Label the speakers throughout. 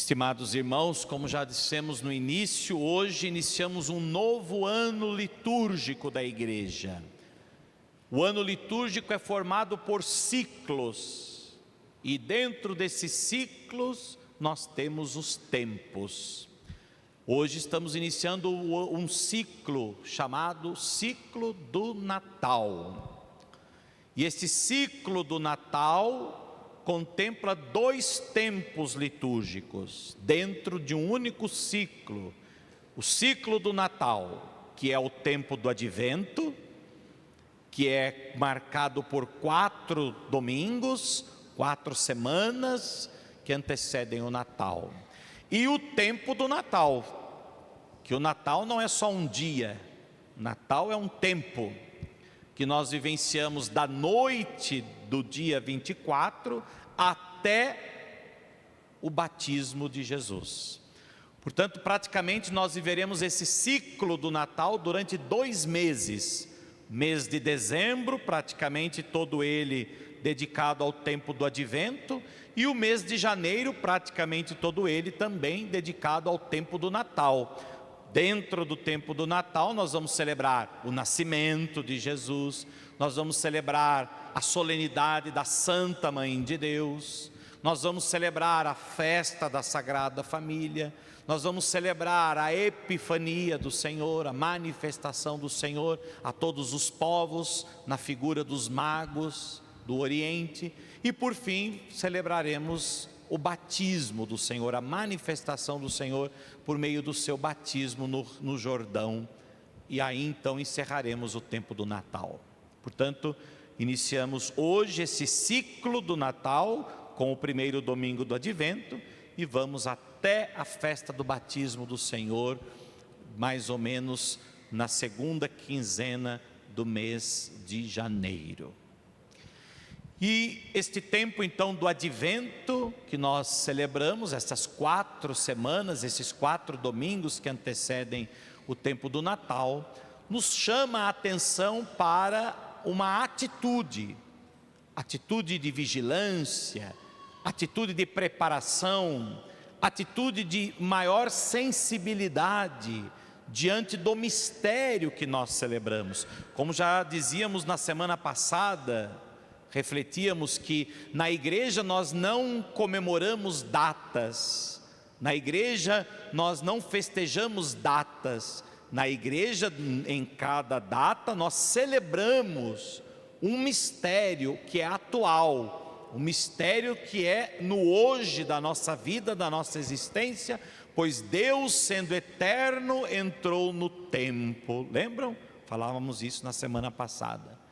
Speaker 1: Estimados irmãos, como já dissemos no início, hoje iniciamos um novo ano litúrgico da igreja. O ano litúrgico é formado por ciclos, e dentro desses ciclos nós temos os tempos. Hoje estamos iniciando um ciclo chamado ciclo do Natal. E esse ciclo do Natal contempla dois tempos litúrgicos dentro de um único ciclo. O ciclo do Natal, que é o tempo do Advento, que é marcado por 4 domingos, 4 semanas que antecedem o Natal. E o tempo do Natal, que o Natal não é só um dia, o Natal é um tempo que nós vivenciamos da noite do dia 24 até o batismo de Jesus. Portanto, praticamente nós viveremos esse ciclo do Natal durante 2 meses. Mês de dezembro, praticamente todo ele dedicado ao tempo do Advento, e o mês de janeiro, praticamente todo ele também dedicado ao tempo do Natal. Dentro do tempo do Natal nós vamos celebrar o nascimento de Jesus, nós vamos celebrar a solenidade da Santa Mãe de Deus, nós vamos celebrar a festa da Sagrada Família, nós vamos celebrar a Epifania do Senhor, a manifestação do Senhor a todos os povos na figura dos magos do Oriente, e por fim celebraremos o batismo do Senhor, a manifestação do Senhor por meio do seu batismo no Jordão, e aí então encerraremos o tempo do Natal. Portanto, iniciamos hoje esse ciclo do Natal com o primeiro domingo do Advento e vamos até a festa do batismo do Senhor, mais ou menos na segunda quinzena do mês de janeiro. E este tempo então do Advento, que nós celebramos, essas 4 semanas, esses 4 domingos que antecedem o tempo do Natal, nos chama a atenção para uma atitude de vigilância, atitude de preparação, atitude de maior sensibilidade diante do mistério que nós celebramos. Como já dizíamos na semana passada, refletíamos que na igreja nós não comemoramos datas, na igreja nós não festejamos datas, na igreja em cada data nós celebramos um mistério que é atual, um mistério que é no hoje da nossa vida, da nossa existência, pois Deus, sendo eterno, entrou no tempo. Lembram? Falávamos isso na semana passada.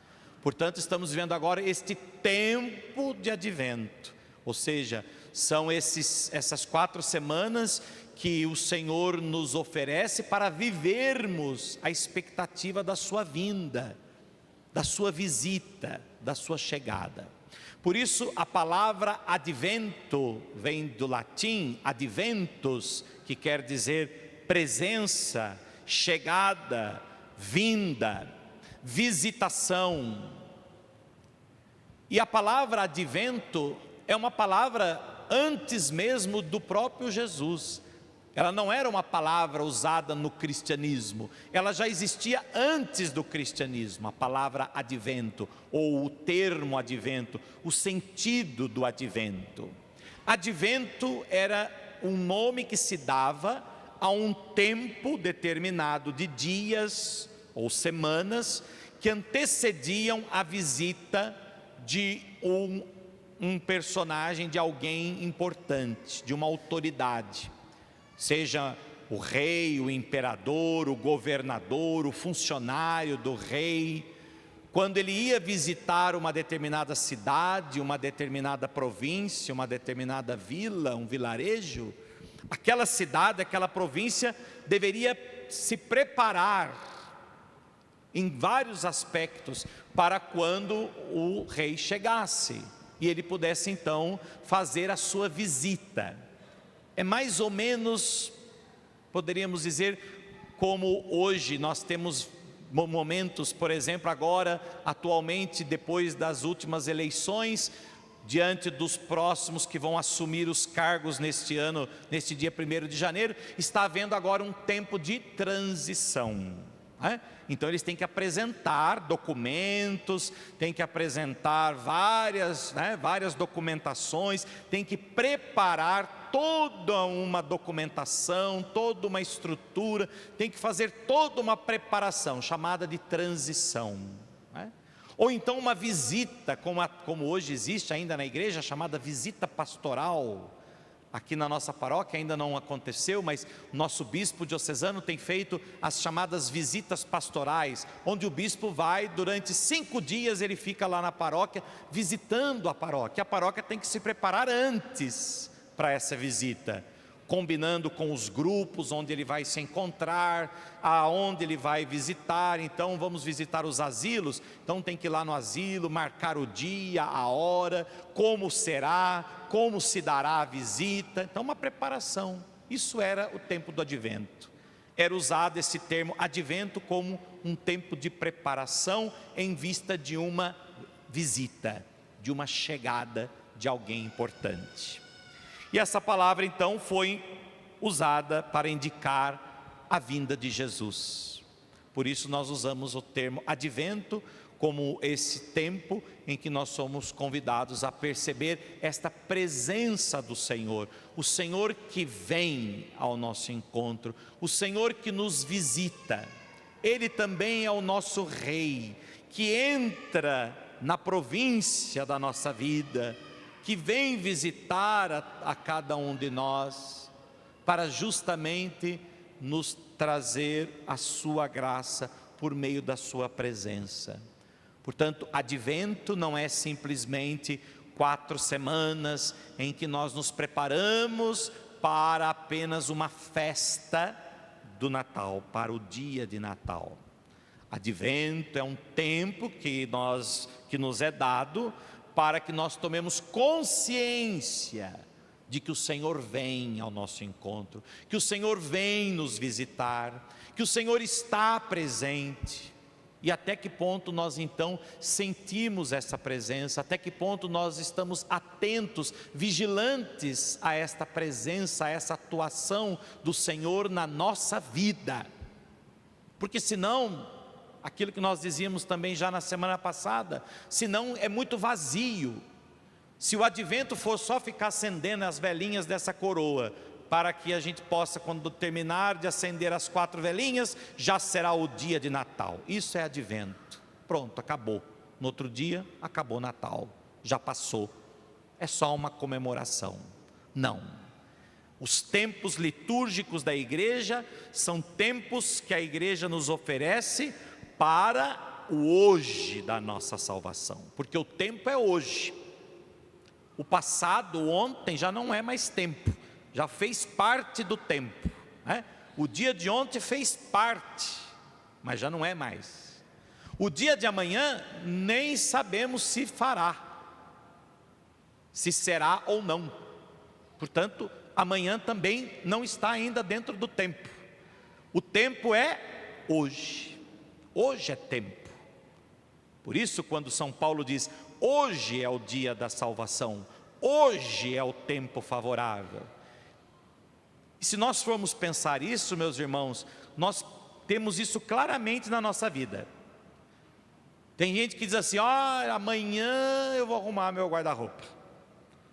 Speaker 1: Portanto, estamos vivendo agora este tempo de Advento, ou seja, são essas 4 semanas que o Senhor nos oferece para vivermos a expectativa da sua vinda, da sua visita, da sua chegada. Por isso a palavra advento vem do latim adventus, que quer dizer presença, chegada, vinda, visitação. E a palavra advento é uma palavra antes mesmo do próprio Jesus. Ela não era uma palavra usada no cristianismo, ela já existia antes do cristianismo, a palavra advento, ou o termo advento, o sentido do advento. Advento era um nome que se dava a um tempo determinado de dias ou semanas que antecediam a visita de um personagem, de alguém importante, de uma autoridade, seja o rei, o imperador, o governador, o funcionário do rei. Quando ele ia visitar uma determinada cidade, uma determinada província, uma determinada vila, um vilarejo, aquela cidade, aquela província deveria se preparar em vários aspectos para quando o rei chegasse e ele pudesse então fazer a sua visita. É mais ou menos, poderíamos dizer, como hoje nós temos momentos, por exemplo, agora, atualmente, depois das últimas eleições, diante dos próximos que vão assumir os cargos neste ano, neste dia 1º de janeiro, está havendo agora um tempo de transição. Então eles têm que apresentar documentos, têm que apresentar várias documentações, têm que preparar toda uma documentação, toda uma estrutura, tem que fazer toda uma preparação, chamada de transição. Ou então uma visita, como hoje existe ainda na igreja, chamada visita pastoral. Aqui na nossa paróquia ainda não aconteceu, mas nosso bispo diocesano tem feito as chamadas visitas pastorais, onde o bispo vai durante 5 dias, ele fica lá na paróquia, visitando a paróquia. A paróquia tem que se preparar antes para essa visita, combinando com os grupos onde ele vai se encontrar, aonde ele vai visitar. Então vamos visitar os asilos, então tem que ir lá no asilo, marcar o dia, a hora, como será, como se dará a visita. Então uma preparação. Isso era o tempo do advento. Era usado esse termo advento como um tempo de preparação em vista de uma visita, de uma chegada de alguém importante. E essa palavra então foi usada para indicar a vinda de Jesus. Por isso nós usamos o termo advento como esse tempo em que nós somos convidados a perceber esta presença do Senhor. O Senhor que vem ao nosso encontro, o Senhor que nos visita. Ele também é o nosso Rei, que entra na província da nossa vida, que vem visitar a cada um de nós, para justamente nos trazer a sua graça por meio da sua presença. Portanto, advento não é simplesmente 4 semanas em que nós nos preparamos para apenas uma festa do Natal, para o dia de Natal. Advento é um tempo que nos é dado para que nós tomemos consciência de que o Senhor vem ao nosso encontro, que o Senhor vem nos visitar, que o Senhor está presente. E até que ponto nós então sentimos essa presença, até que ponto nós estamos atentos, vigilantes a esta presença, a essa atuação do Senhor na nossa vida. Porque senão, aquilo que nós dizíamos também já na semana passada, senão é muito vazio. Se o advento for só ficar acendendo as velinhas dessa coroa, para que a gente possa, quando terminar de acender as 4 velinhas, já será o dia de Natal. Isso é advento. Pronto, acabou. No outro dia, acabou Natal. Já passou. É só uma comemoração. Não. Os tempos litúrgicos da igreja são tempos que a igreja nos oferece para o hoje da nossa salvação, porque o tempo é hoje. O passado, ontem, já não é mais tempo, já fez parte do tempo, O dia de ontem fez parte, mas já não é mais. O dia de amanhã nem sabemos se fará, se será ou não. Portanto, amanhã também não está ainda dentro do tempo. O tempo é hoje. Hoje é tempo. Por isso, quando São Paulo diz, hoje é o dia da salvação, hoje é o tempo favorável. E se nós formos pensar isso, meus irmãos, nós temos isso claramente na nossa vida. Tem gente que diz assim, amanhã eu vou arrumar meu guarda-roupa,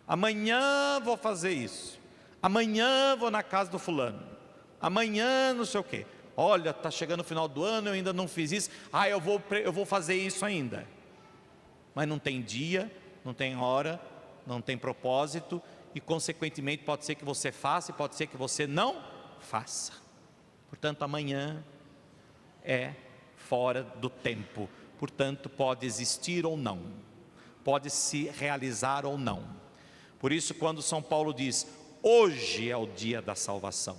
Speaker 1: amanhã vou fazer isso, amanhã vou na casa do fulano, amanhã não sei o quê. Olha, está chegando o final do ano, eu ainda não fiz isso, eu vou fazer isso ainda. Mas não tem dia, não tem hora, não tem propósito, e consequentemente pode ser que você faça e pode ser que você não faça. Portanto, amanhã é fora do tempo, portanto pode existir ou não, pode se realizar ou não. Por isso, quando São Paulo diz, hoje é o dia da salvação,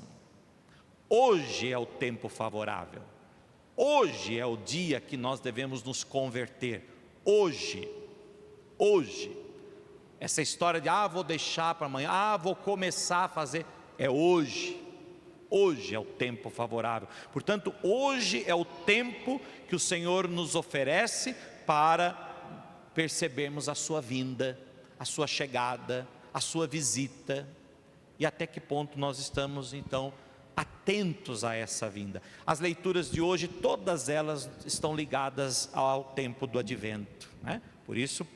Speaker 1: hoje é o tempo favorável, hoje é o dia que nós devemos nos converter, hoje, essa história de, vou deixar para amanhã, vou começar a fazer, é hoje é o tempo favorável. Portanto, hoje é o tempo que o Senhor nos oferece para percebermos a sua vinda, a sua chegada, a sua visita, e até que ponto nós estamos então atentos a essa vinda. As leituras de hoje, todas elas estão ligadas ao tempo do advento, né? Por isso,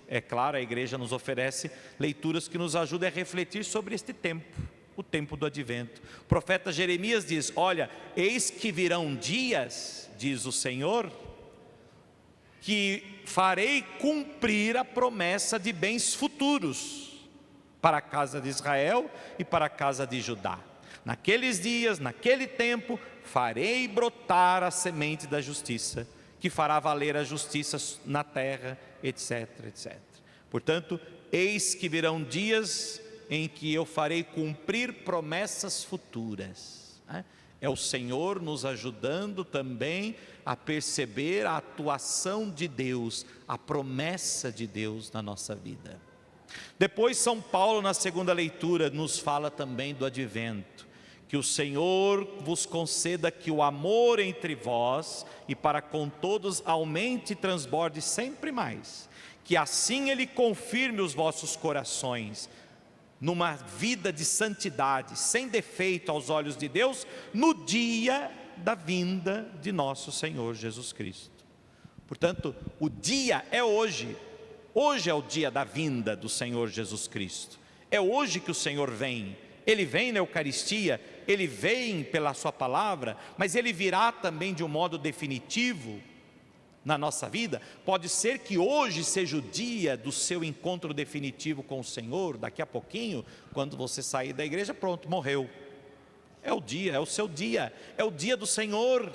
Speaker 1: é claro, a igreja nos oferece leituras que nos ajudam a refletir sobre este tempo, o tempo do advento. O profeta Jeremias diz: olha, eis que virão dias, diz o Senhor, que farei cumprir a promessa de bens futuros para a casa de Israel e para a casa de Judá. Naqueles dias, naquele tempo, farei brotar a semente da justiça, que fará valer a justiça na terra, etc, etc. Portanto, eis que virão dias em que eu farei cumprir promessas futuras. É o Senhor nos ajudando também a perceber a atuação de Deus, a promessa de Deus na nossa vida. Depois São Paulo, na segunda leitura, nos fala também do advento. Que o Senhor vos conceda que o amor entre vós e para com todos aumente e transborde sempre mais. Que assim Ele confirme os vossos corações numa vida de santidade, sem defeito aos olhos de Deus, no dia da vinda de nosso Senhor Jesus Cristo. Portanto, o dia é hoje. Hoje é o dia da vinda do Senhor Jesus Cristo. É hoje que o Senhor vem. Ele vem na Eucaristia, Ele vem pela sua palavra, mas Ele virá também de um modo definitivo na nossa vida. Pode ser que hoje seja o dia do seu encontro definitivo com o Senhor. Daqui a pouquinho, quando você sair da igreja, pronto, morreu. É o dia, é o seu dia, é o dia do Senhor.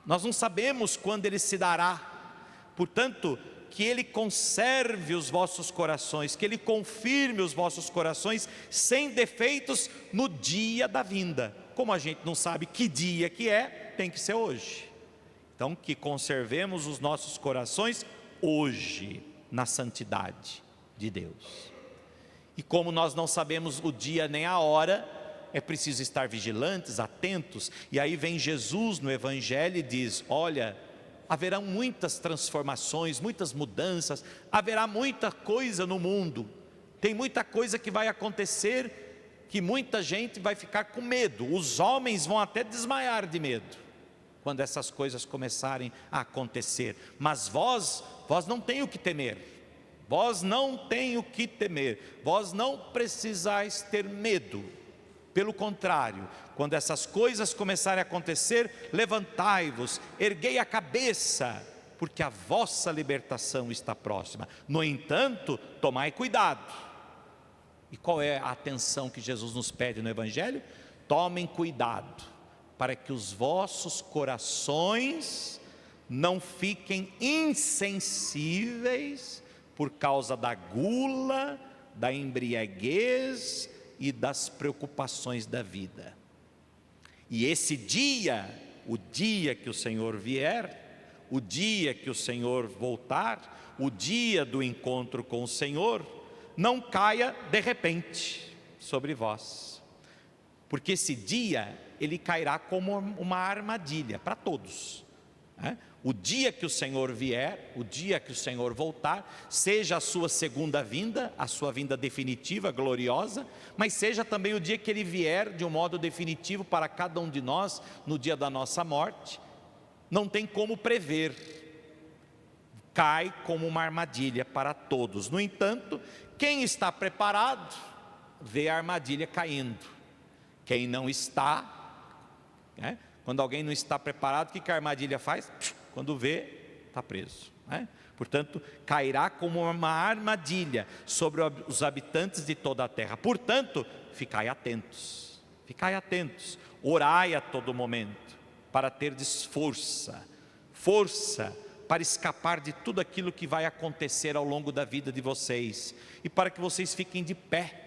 Speaker 1: Nós não sabemos quando Ele se dará. Portanto, que Ele conserve os vossos corações, que Ele confirme os vossos corações sem defeitos no dia da vinda. Como a gente não sabe que dia que é, tem que ser hoje. Então, que conservemos os nossos corações hoje, na santidade de Deus. E como nós não sabemos o dia nem a hora, é preciso estar vigilantes, atentos. E aí vem Jesus no Evangelho e diz: olha, haverá muitas transformações, muitas mudanças, haverá muita coisa no mundo, tem muita coisa que vai acontecer, que muita gente vai ficar com medo, os homens vão até desmaiar de medo, quando essas coisas começarem a acontecer. Mas vós não tem o que temer, vós não tem o que temer, vós não precisais ter medo. Pelo contrário, quando essas coisas começarem a acontecer, levantai-vos, erguei a cabeça, porque a vossa libertação está próxima. No entanto, tomai cuidado. E qual é a atenção que Jesus nos pede no Evangelho? Tomem cuidado, para que os vossos corações não fiquem insensíveis por causa da gula, da embriaguez e das preocupações da vida. E esse dia, o dia que o Senhor vier, o dia que o Senhor voltar, o dia do encontro com o Senhor, não caia de repente sobre vós, porque esse dia ele cairá como uma armadilha para todos, né? O dia que o Senhor vier, o dia que o Senhor voltar, seja a sua segunda vinda, a sua vinda definitiva, gloriosa, mas seja também o dia que Ele vier de um modo definitivo para cada um de nós, no dia da nossa morte, não tem como prever, cai como uma armadilha para todos. No entanto, quem está preparado, vê a armadilha caindo. Quem não está, né? Quando alguém não está preparado, o que a armadilha faz? Quando vê, está preso, né? Portanto, cairá como uma armadilha sobre os habitantes de toda a terra. Portanto, ficai atentos, orai a todo momento, para terdes força para escapar de tudo aquilo que vai acontecer ao longo da vida de vocês, e para que vocês fiquem de pé.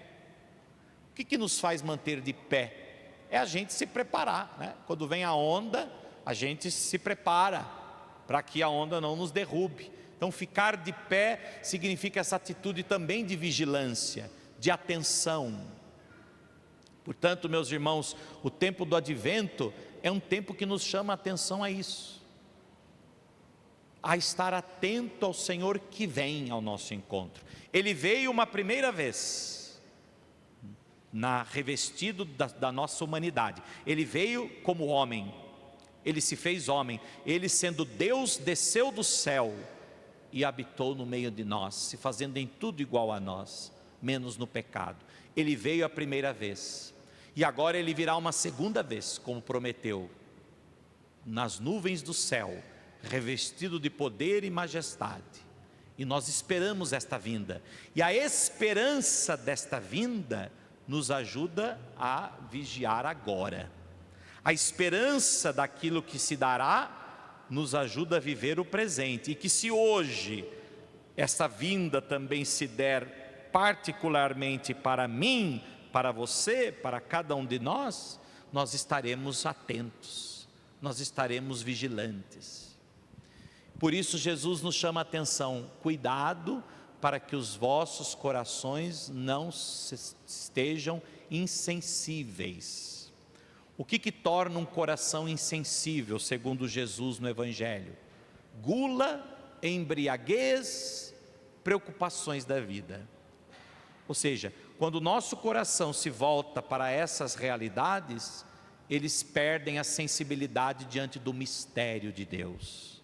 Speaker 1: O que nos faz manter de pé? É a gente se preparar, né? Quando vem a onda, a gente se prepara para que a onda não nos derrube. Então, ficar de pé significa essa atitude também de vigilância, de atenção. Portanto, meus irmãos, o tempo do advento é um tempo que nos chama a atenção a isso. a estar atento ao Senhor que vem ao nosso encontro. Ele veio uma primeira vez, revestido da nossa humanidade. Ele veio como homem, ele se fez homem, ele sendo Deus desceu do céu e habitou no meio de nós, se fazendo em tudo igual a nós, menos no pecado. Ele veio a primeira vez, e agora ele virá uma segunda vez, como prometeu, nas nuvens do céu, revestido de poder e majestade. E nós esperamos esta vinda, e a esperança desta vinda nos ajuda a vigiar agora. A esperança daquilo que se dará nos ajuda a viver o presente, e que se hoje essa vinda também se der particularmente para mim, para você, para cada um de nós, nós estaremos atentos, nós estaremos vigilantes. Por isso Jesus nos chama a atenção: cuidado para que os vossos corações não estejam insensíveis. O que torna um coração insensível, segundo Jesus no Evangelho? Gula, embriaguez, preocupações da vida. Ou seja, quando o nosso coração se volta para essas realidades, eles perdem a sensibilidade diante do mistério de Deus.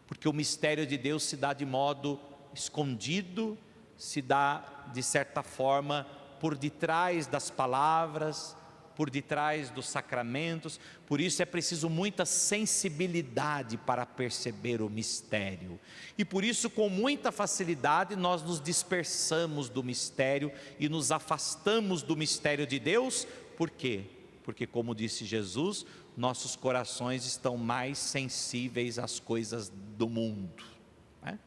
Speaker 1: Porque o mistério de Deus se dá de modo escondido, se dá de certa forma por detrás das palavras, por detrás dos sacramentos. Por isso é preciso muita sensibilidade para perceber o mistério, e por isso com muita facilidade nós nos dispersamos do mistério e nos afastamos do mistério de Deus. Por quê? Porque, como disse Jesus, nossos corações estão mais sensíveis às coisas do mundo, né?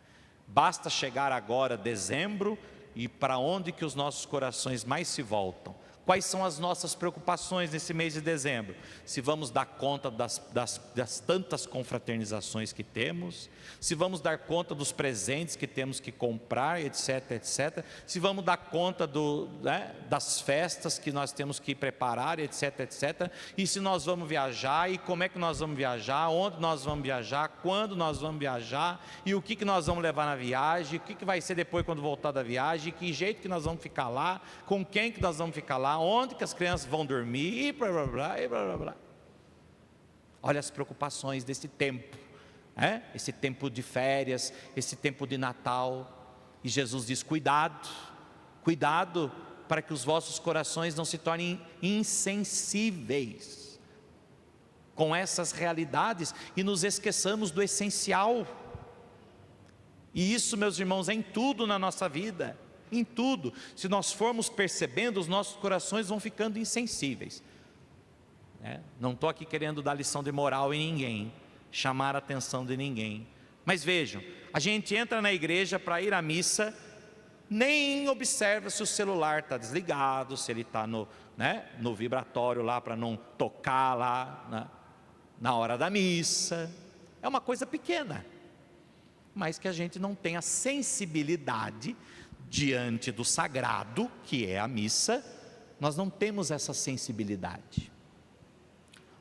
Speaker 1: Basta chegar agora dezembro, e para onde que os nossos corações mais se voltam? Quais são as nossas preocupações nesse mês de dezembro? Se vamos dar conta das tantas confraternizações que temos, se vamos dar conta dos presentes que temos que comprar, etc, etc. Se vamos dar conta das festas que nós temos que preparar, etc, etc. E se nós vamos viajar, e como é que nós vamos viajar, onde nós vamos viajar, quando nós vamos viajar, e o que nós vamos levar na viagem, o que vai ser depois quando voltar da viagem, que jeito que nós vamos ficar lá, com quem que nós vamos ficar lá, onde que as crianças vão dormir, e blá blá blá, e blá blá blá. Olha as preocupações desse tempo, esse tempo de férias, esse tempo de Natal. E Jesus diz: cuidado, cuidado para que os vossos corações não se tornem insensíveis com essas realidades e nos esqueçamos do essencial. E isso, meus irmãos, é em tudo na nossa vida. Em tudo, se nós formos percebendo, os nossos corações vão ficando insensíveis. Não estou aqui querendo dar lição de moral em ninguém, chamar a atenção de ninguém, mas vejam, a gente entra na igreja para ir à missa, nem observa se o celular está desligado, se ele está no vibratório lá para não tocar lá na hora da missa. É uma coisa pequena, mas que a gente não tem a sensibilidade diante do sagrado, que é a missa. Nós não temos essa sensibilidade.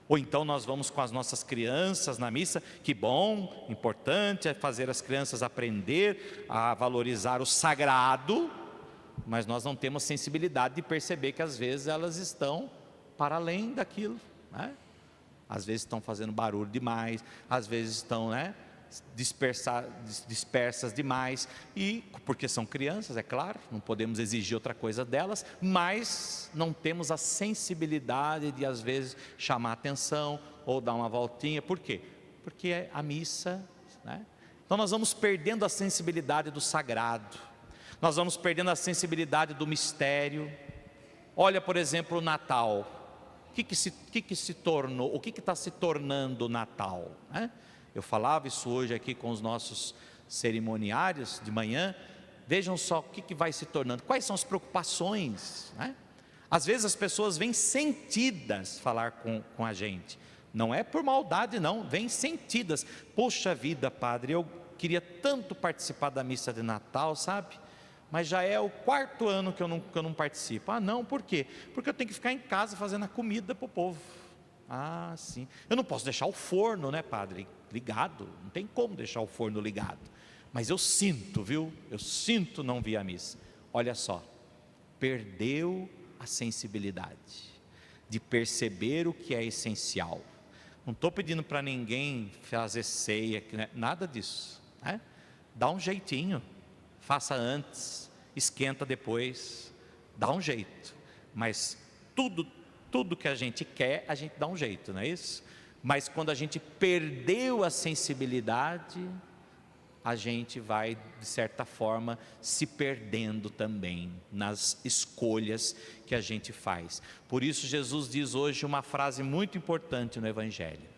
Speaker 1: Ou então nós vamos com as nossas crianças na missa, que bom, importante é fazer as crianças aprender a valorizar o sagrado, mas nós não temos sensibilidade de perceber que às vezes elas estão para além daquilo, Às vezes estão fazendo barulho demais, às vezes estão dispersas demais, e porque são crianças, é claro, não podemos exigir outra coisa delas, mas não temos a sensibilidade de às vezes chamar atenção ou dar uma voltinha. Por quê? Porque é a missa, Então nós vamos perdendo a sensibilidade do sagrado, nós vamos perdendo a sensibilidade do mistério. Olha, por exemplo, o Natal. O que se tornou, o que está se tornando o Natal, Eu falava isso hoje aqui com os nossos cerimoniários de manhã. Vejam só o que vai se tornando, quais são as preocupações, Às vezes as pessoas vêm sentidas falar com a gente, não é por maldade não, vêm sentidas: poxa vida, padre, eu queria tanto participar da missa de Natal, sabe? Mas já é o 4º ano que eu não participo. Não, por quê? Porque eu tenho que ficar em casa fazendo a comida para o povo. Sim, eu não posso deixar o forno, padre, ligado, não tem como deixar o forno ligado. Mas eu sinto, viu? Eu sinto não vir à missa. Olha só, perdeu a sensibilidade de perceber o que é essencial. Não estou pedindo para ninguém fazer ceia, nada disso, né? Dá um jeitinho, faça antes, esquenta depois, dá um jeito. Mas tudo que a gente quer, a gente dá um jeito, não é isso? Mas quando a gente perdeu a sensibilidade, a gente vai, de certa forma, se perdendo também nas escolhas que a gente faz. Por isso Jesus diz hoje uma frase muito importante no Evangelho: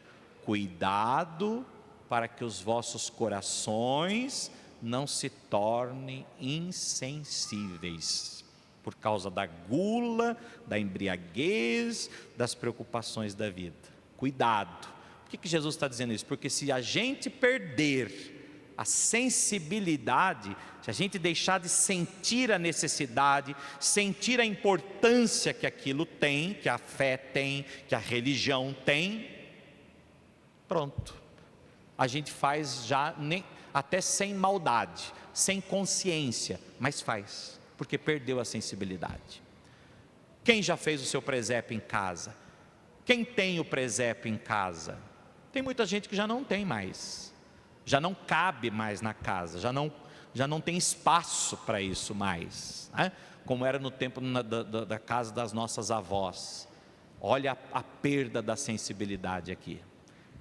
Speaker 1: cuidado para que os vossos corações não se tornem insensíveis, por causa da gula, da embriaguez, das preocupações da vida. Cuidado. Por que Jesus está dizendo isso? Porque se a gente perder a sensibilidade, se a gente deixar de sentir a necessidade, sentir a importância que aquilo tem, que a fé tem, que a religião tem, pronto, a gente faz já até sem maldade, sem consciência, mas faz, porque perdeu a sensibilidade. Quem já fez o seu presépio em casa? Quem tem o presépio em casa? Tem muita gente que já não tem mais, já não cabe mais na casa, já não tem espaço para isso mais, né? Como era no tempo da casa das nossas avós. Olha a perda da sensibilidade aqui.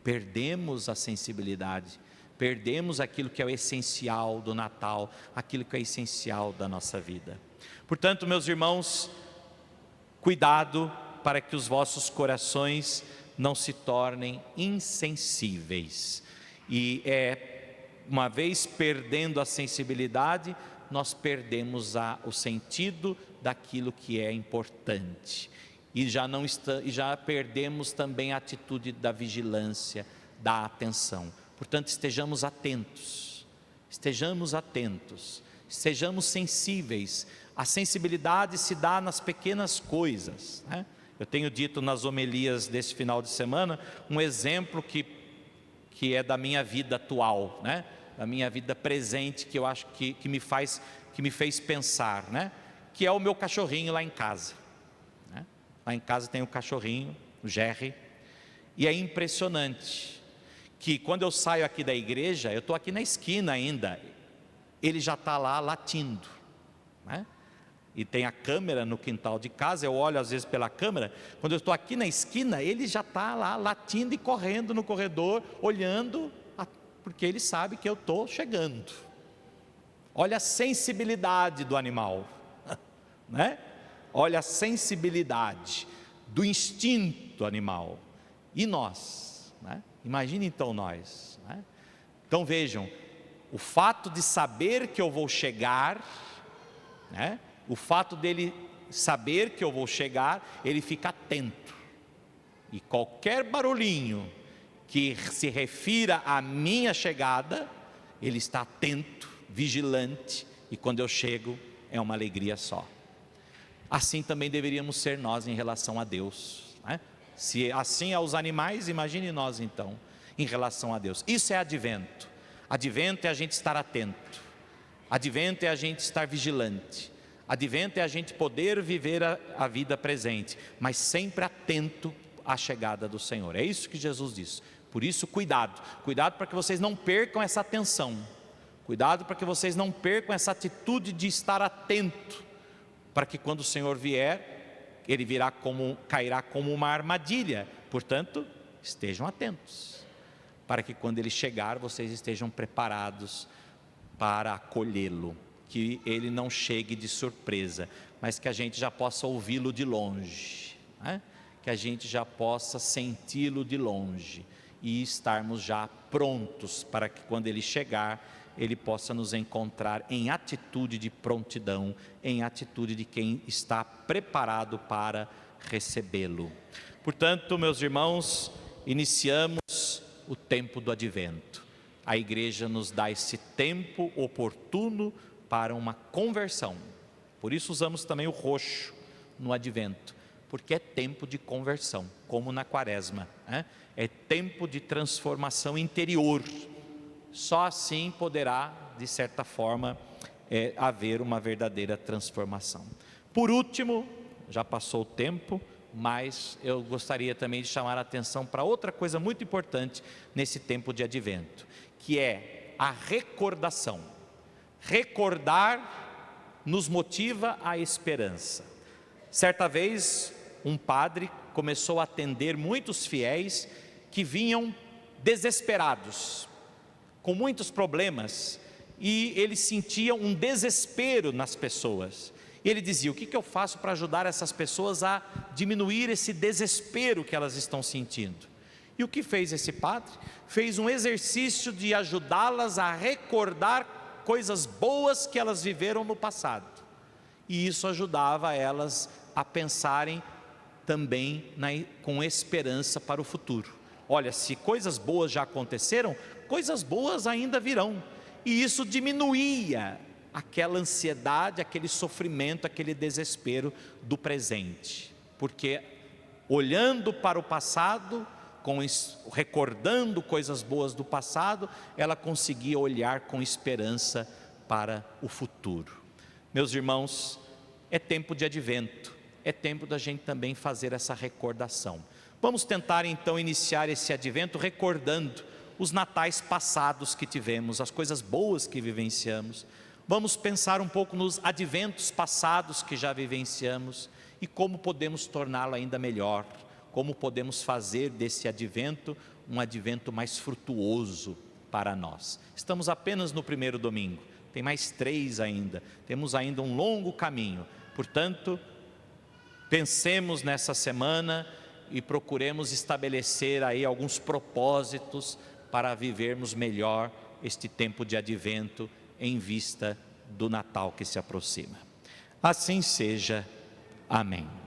Speaker 1: Perdemos a sensibilidade, perdemos aquilo que é o essencial do Natal, aquilo que é essencial da nossa vida. Portanto, meus irmãos, cuidado para que os vossos corações não se tornem insensíveis. E uma vez perdendo a sensibilidade, nós perdemos o sentido daquilo que é importante. E já perdemos também a atitude da vigilância, da atenção. Portanto, estejamos atentos, sejamos sensíveis. A sensibilidade se dá nas pequenas coisas, né? Eu tenho dito nas homilias desse final de semana um exemplo que é da minha vida atual, né? Da minha vida presente, que eu acho que me fez pensar, né? Que é o meu cachorrinho lá em casa, né? Lá em casa tem um cachorrinho, o Jerry, e é impressionante que quando eu saio aqui da igreja, eu estou aqui na esquina ainda, ele já está lá latindo, né? E tem a câmera no quintal de casa, eu olho às vezes pela câmera, quando eu estou aqui na esquina, ele já está lá latindo e correndo no corredor, olhando, porque ele sabe que eu estou chegando. Olha a sensibilidade do animal, né? Olha a sensibilidade do instinto animal. E nós, né? Imagine então nós, né? Então vejam, o fato de saber que eu vou chegar, né? O fato dele saber que eu vou chegar, ele fica atento. E qualquer barulhinho que se refira à minha chegada, ele está atento, vigilante, e quando eu chego, é uma alegria só. Assim também deveríamos ser nós em relação a Deus, né? Se assim é os animais, imagine nós então, em relação a Deus. Isso é advento. Advento é a gente estar atento. Advento é a gente estar vigilante. Advento é a gente poder viver a vida presente, mas sempre atento à chegada do Senhor. É isso que Jesus diz. Por isso, cuidado para que vocês não percam essa atenção. Cuidado para que vocês não percam essa atitude de estar atento, para que quando o Senhor vier, Ele cairá como uma armadilha. Portanto, estejam atentos, para que quando Ele chegar, vocês estejam preparados para acolhê-lo. Que Ele não chegue de surpresa, mas que a gente já possa ouvi-lo de longe, né? Que a gente já possa senti-lo de longe, e estarmos já prontos, para que quando Ele chegar, Ele possa nos encontrar em atitude de prontidão, em atitude de quem está preparado para recebê-lo. Portanto, meus irmãos, iniciamos o tempo do advento. A igreja nos dá esse tempo oportuno para uma conversão. Por isso usamos também o roxo no advento, porque é tempo de conversão, como na quaresma, né? É tempo de transformação interior. Só assim poderá, de certa forma, haver uma verdadeira transformação. Por último, já passou o tempo, mas eu gostaria também de chamar a atenção para outra coisa muito importante nesse tempo de advento, que é a recordação. Recordar nos motiva a esperança. Certa vez, um padre começou a atender muitos fiéis que vinham desesperados, com muitos problemas, e ele sentia um desespero nas pessoas. E ele dizia: o que eu faço para ajudar essas pessoas a diminuir esse desespero que elas estão sentindo? E o que fez esse padre? Fez um exercício de ajudá-las a recordar coisas boas que elas viveram no passado. E isso ajudava elas a pensarem também com esperança para o futuro. Olha, se coisas boas já aconteceram, coisas boas ainda virão. E isso diminuía aquela ansiedade, aquele sofrimento, aquele desespero do presente. Porque olhando para o passado, recordando coisas boas do passado, ela conseguia olhar com esperança para o futuro. Meus irmãos, é tempo de advento, é tempo da gente também fazer essa recordação. Vamos tentar então iniciar esse advento recordando os natais passados que tivemos, as coisas boas que vivenciamos. Vamos pensar um pouco nos adventos passados que já vivenciamos e como podemos torná-lo ainda melhor, como podemos fazer desse advento um advento mais frutuoso para nós. Estamos apenas no primeiro domingo, tem mais 3 ainda, temos ainda um longo caminho. Portanto, pensemos nessa semana e procuremos estabelecer aí alguns propósitos para vivermos melhor este tempo de advento em vista do Natal que se aproxima. Assim seja. Amém.